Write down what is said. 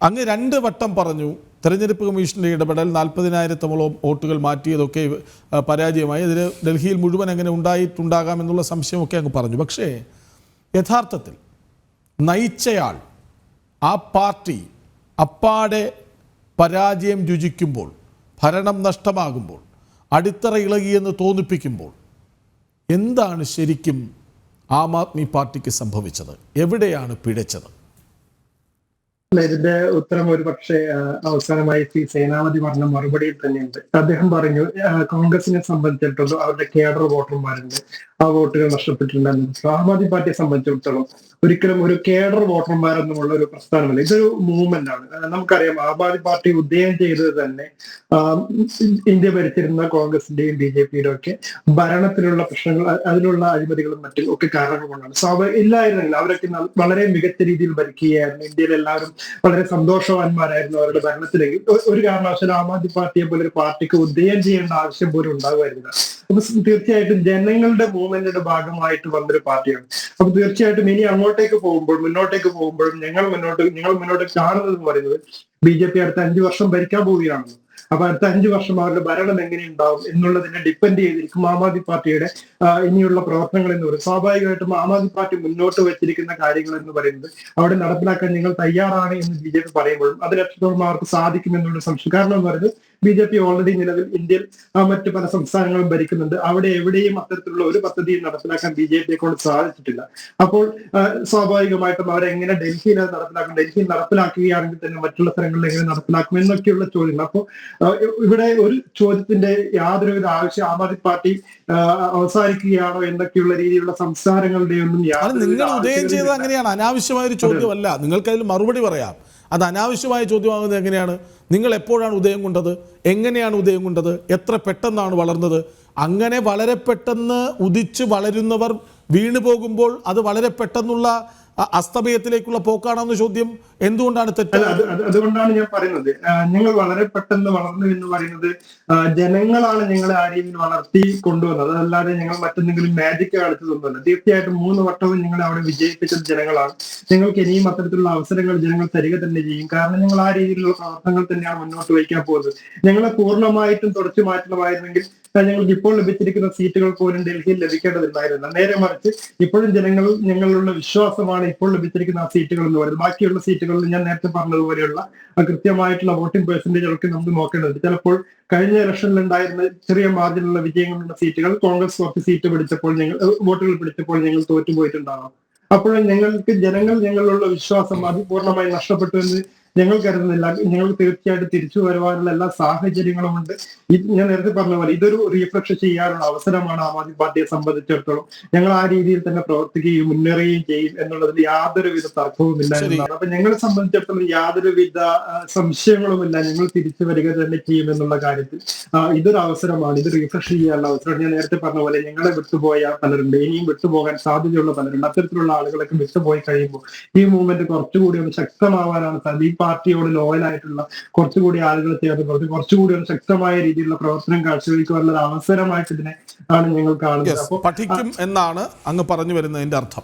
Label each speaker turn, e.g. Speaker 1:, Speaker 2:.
Speaker 1: അങ്ങ് 2 വട്ടം പറഞ്ഞു തെരഞ്ഞെടുപ്പ് കമ്മീഷന്റെ ഇടപെടൽ 40,000-ഓളം വോട്ടുകൾ മാറ്റിയതൊക്കെ പരാജയമായി. ഇതിന് ഡൽഹിയിൽ മുഴുവൻ അങ്ങനെ ഉണ്ടായിട്ടുണ്ടാകാമെന്നുള്ള സംശയമൊക്കെ അങ്ങ് പറഞ്ഞു. പക്ഷേ യഥാർത്ഥത്തിൽ നയിച്ചയാൾ, ആ പാർട്ടി അപ്പാടെ പരാജയം രുചിക്കുമ്പോൾ, ഭരണം നഷ്ടമാകുമ്പോൾ, അടിത്തറ ഇളകിയെന്ന് തോന്നിപ്പിക്കുമ്പോൾ എന്താണ് ശരിക്കും ആം ആദ്മി പാർട്ടിക്ക് സംഭവിച്ചത്? എവിടെയാണ് പിഴച്ചത്?
Speaker 2: ഇതിന്റെ ഉത്തരം ഒരു പക്ഷേ അവസാനമായി ശ്രീ സേനാപതി പറഞ്ഞ മറുപടിയിൽ തന്നെയുണ്ട്. അദ്ദേഹം പറഞ്ഞു കോൺഗ്രസിനെ സംബന്ധിച്ചിടത്തോളം അവരുടെ കേഡർ വോട്ടർമാരുണ്ട്, ആ വോട്ടുകൾ നഷ്ടപ്പെട്ടിട്ടുണ്ടെന്ന്. ആം ആദ്മി പാർട്ടിയെ സംബന്ധിച്ചിടത്തോളം ഒരിക്കലും ഒരു കേഡർ വോട്ടർമാരെന്നുമുള്ള ഒരു പ്രസ്ഥാനമല്ല, ഇതൊരു മൂവ്മെന്റ് ആണ്. നമുക്കറിയാം ആം ആദ്മി പാർട്ടി ഉദയം ചെയ്തത് തന്നെ ഇന്ത്യ ഭരിച്ചിരുന്ന കോൺഗ്രസിന്റെയും BJPയുടെയും ഒക്കെ ഭരണത്തിലുള്ള പ്രശ്നങ്ങൾ, അതിലുള്ള അഴിമതികളും മറ്റും ഒക്കെ കാരണങ്ങൾ കൊണ്ടാണ്. ഇല്ലായിരുന്നെങ്കിൽ അവരൊക്കെ വളരെ മികച്ച രീതിയിൽ ഭരിക്കുകയായിരുന്നു. ഇന്ത്യയിൽ എല്ലാവരും വളരെ സന്തോഷവാന്മാരായിരുന്നു അവരുടെ ഭരണത്തിലേക്ക്. ഒരു കാരണവശാലും ആം ആദ്മി പാർട്ടിയെ പോലെ ഒരു പാർട്ടിക്ക് ഉദയം ചെയ്യേണ്ട ആവശ്യം പോലും ഉണ്ടാകുമായിരുന്നില്ല. അപ്പൊ തീർച്ചയായിട്ടും ജനങ്ങളുടെ മൂവ്മെന്റിന്റെ ഭാഗമായിട്ട് വന്നൊരു പാർട്ടിയാണ്. അപ്പൊ തീർച്ചയായിട്ടും ഇനി മുന്നോട്ടേക്ക് പോകുമ്പോഴും ഞങ്ങൾ മുന്നോട്ട് കാണുന്നത് എന്ന് പറയുന്നത് BJP അടുത്ത 5 വർഷം ഭരിക്കാൻ പോവുകയാണെന്ന്. അപ്പൊ അടുത്ത 5 വർഷം അവരുടെ ഭരണം എങ്ങനെയുണ്ടാവും എന്നുള്ളതിനെ ഡിപ്പെൻഡ് ചെയ്തിരിക്കും ആം ആദ്മി പാർട്ടിയുടെ ഇനിയുള്ള പ്രവർത്തനങ്ങൾ എന്ന് പറയുന്നത്. സ്വാഭാവികമായിട്ടും ആം ആദ്മി പാർട്ടി മുന്നോട്ട് വെച്ചിരിക്കുന്ന കാര്യങ്ങൾ എന്ന് പറയുന്നത് അവിടെ നടപ്പിലാക്കാൻ ഞങ്ങൾ തയ്യാറാണ് എന്ന് BJP പറയുമ്പോഴും അതിലെത്രത്തോളം അവർക്ക് സാധിക്കുമെന്നുള്ള സംശയം. കാരണം എന്ന് പറയുന്നത് BJP ഓൾറെഡി നിലവിൽ ഇന്ത്യയിൽ മറ്റ് പല സംസ്ഥാനങ്ങളും ഭരിക്കുന്നുണ്ട്. അവിടെ എവിടെയും അത്തരത്തിലുള്ള ഒരു പദ്ധതിയും നടപ്പിലാക്കാൻ BJPയെ കൊണ്ട് സാധിച്ചിട്ടില്ല. അപ്പോൾ സ്വാഭാവികമായിട്ടും അവരെങ്ങനെ ഡൽഹിയിൽ നടപ്പിലാക്കും, ഡൽഹിയിൽ നടപ്പിലാക്കുകയാണെങ്കിൽ തന്നെ മറ്റുള്ള സ്ഥലങ്ങളിൽ എങ്ങനെ നടപ്പിലാക്കും എന്നൊക്കെയുള്ള ചോദ്യങ്ങൾ. അപ്പോൾ ഇവിടെ ഒരു ചോദ്യത്തിന്റെ യാതൊരുവിധ ആവശ്യം ആം ആദ്മി പാർട്ടി അവസാനിക്കുകയാണോ എന്നൊക്കെയുള്ള രീതിയിലുള്ള സംസാരങ്ങളുടെ ഒന്നും
Speaker 1: നിങ്ങൾ ഉദയം ചെയ്തത് അങ്ങനെയാണ്. അനാവശ്യമായ ഒരു ചോദ്യമല്ല, നിങ്ങൾക്ക് അതിൽ മറുപടി പറയാം. അത് അനാവശ്യമായ ചോദ്യമാകുന്നത് എങ്ങനെയാണ്? നിങ്ങൾ എപ്പോഴാണ് ഉദയം കൊണ്ടത്? എങ്ങനെയാണ് ഉദയം കൊണ്ടത്? എത്ര പെട്ടെന്നാണ് വളർന്നത്? അങ്ങനെ വളരെ പെട്ടെന്ന് ഉദിച്ച് വളരുന്നവർ വീണു പോകുമ്പോൾ അത് വളരെ പെട്ടെന്നുള്ള അസ്തമയത്തിലേക്കുള്ള പോക്കാണെന്ന ചോദ്യം എന്തുകൊണ്ടാണ് തെറ്റ്?
Speaker 2: അതുകൊണ്ടാണ് ഞാൻ പറയുന്നത് ഞങ്ങൾ വളരെ പെട്ടെന്ന് വളർന്നു എന്ന് പറയുന്നത് ജനങ്ങളാണ് ഞങ്ങളെ ആ രീതിയിൽ വളർത്തി കൊണ്ടുവന്നത്. അതല്ലാതെ ഞങ്ങൾ മറ്റെന്തെങ്കിലും മാജിക് കാണിച്ചതൊന്നുമല്ല. തീർച്ചയായിട്ടും 3 വട്ടവും ഞങ്ങളെ അവിടെ വിജയിപ്പിച്ചത് ജനങ്ങളാണ്. ഞങ്ങൾക്ക് ഇനിയും അത്തരത്തിലുള്ള അവസരങ്ങൾ ജനങ്ങൾ തരിക തന്നെ ചെയ്യും. കാരണം ഞങ്ങൾ ആ രീതിയിലുള്ള പ്രവർത്തനങ്ങൾ തന്നെയാണ് മുന്നോട്ട് വയ്ക്കാൻ പോകുന്നത്. ഞങ്ങളെ പൂർണ്ണമായിട്ടും തുടച്ചു മാറ്റണമായിരുന്നെങ്കിൽ ഞങ്ങൾക്ക് ഇപ്പോൾ ലഭിച്ചിരിക്കുന്ന സീറ്റുകൾ പോലും ഡൽഹിയിൽ ലഭിക്കേണ്ടതില്ലായിരുന്നു. നേരെ മറിച്ച് ഇപ്പോഴും ഞങ്ങളിലുള്ള വിശ്വാസമാണ് ഇപ്പോൾ ലഭിച്ചിരിക്കുന്ന ആ സീറ്റുകൾ എന്ന് പറയുന്നത്. ബാക്കിയുള്ള സീറ്റുകളിൽ ഞാൻ നേരത്തെ പറഞ്ഞതുപോലെയുള്ള കൃത്യമായിട്ടുള്ള വോട്ടിംഗ് പെർസെന്റേജുകളൊക്കെ നമുക്ക് നോക്കേണ്ടതുണ്ട്. ചിലപ്പോൾ കഴിഞ്ഞ ഇലക്ഷനിൽ ഉണ്ടായിരുന്ന ചെറിയ മാർജിനുള്ള വിജയങ്ങളുള്ള സീറ്റുകൾ കോൺഗ്രസ് കുറച്ച് സീറ്റ് വോട്ടുകൾ പിടിച്ചപ്പോൾ ഞങ്ങൾ തോറ്റുപോയിട്ടുണ്ടാകാം. അപ്പോഴും ജനങ്ങൾ ഞങ്ങളിലുള്ള വിശ്വാസം അത് പൂർണ്ണമായി നഷ്ടപ്പെട്ടു എന്ന് ഞങ്ങൾ കരുതുന്നില്ല. ഞങ്ങൾ തീർച്ചയായിട്ടും തിരിച്ചു വരുവാനുള്ള എല്ലാ സാഹചര്യങ്ങളും ഉണ്ട്. ഞാൻ നേരത്തെ പറഞ്ഞ പോലെ ഇതൊരു റീഫ്രഷ് ചെയ്യാനുള്ള അവസരമാണ് ആം ആദ്മി പാർട്ടിയെ സംബന്ധിച്ചിടത്തോളം. ഞങ്ങൾ ആ രീതിയിൽ തന്നെ പ്രവർത്തിക്കുകയും മുന്നേറുകയും ചെയ്യും എന്നുള്ളതിൽ യാതൊരുവിധ തർക്കവുമില്ല എന്നതാണ്. അപ്പൊ ഞങ്ങളെ സംബന്ധിച്ചിടത്തോളം യാതൊരുവിധ സംശയങ്ങളുമില്ല. ഞങ്ങൾ തിരിച്ചു വരിക തന്നെ ചെയ്യും എന്നുള്ള കാര്യത്തിൽ ഇതൊരു അവസരമാണ്, ഇത് റീഫ്രഷ് ചെയ്യാനുള്ള അവസരമാണ്. ഞാൻ നേരത്തെ പറഞ്ഞ പോലെ ഞങ്ങളെ വിട്ടുപോയ പലരുണ്ട്, ഇനിയും വിട്ടുപോകാൻ സാധ്യതയുള്ള പലരുണ്ട്. അത്തരത്തിലുള്ള ആളുകളൊക്കെ വിട്ടുപോയി കഴിയുമ്പോൾ ഈ മൂവ്മെന്റ് കുറച്ചുകൂടി ഒന്ന് ശക്തമാവാനാണ് സാധ്യത. ഈ പാർട്ടിയോട് ലോയലായിട്ടുള്ള കുറച്ചുകൂടി ആളുകൾ ചേർന്ന് കുറച്ചുകൂടി ഒരു ശക്തമായ രീതിയിലുള്ള പ്രവർത്തനം കാഴ്ചവെക്കുവാനുള്ള അവസരമായിട്ട് ഇതിനെ ആണ് ഞങ്ങൾ കാണുന്നത്.
Speaker 1: പഠിക്കും എന്നാണ് അങ്ങ് പറഞ്ഞു വരുന്നതിന്റെ അർത്ഥം.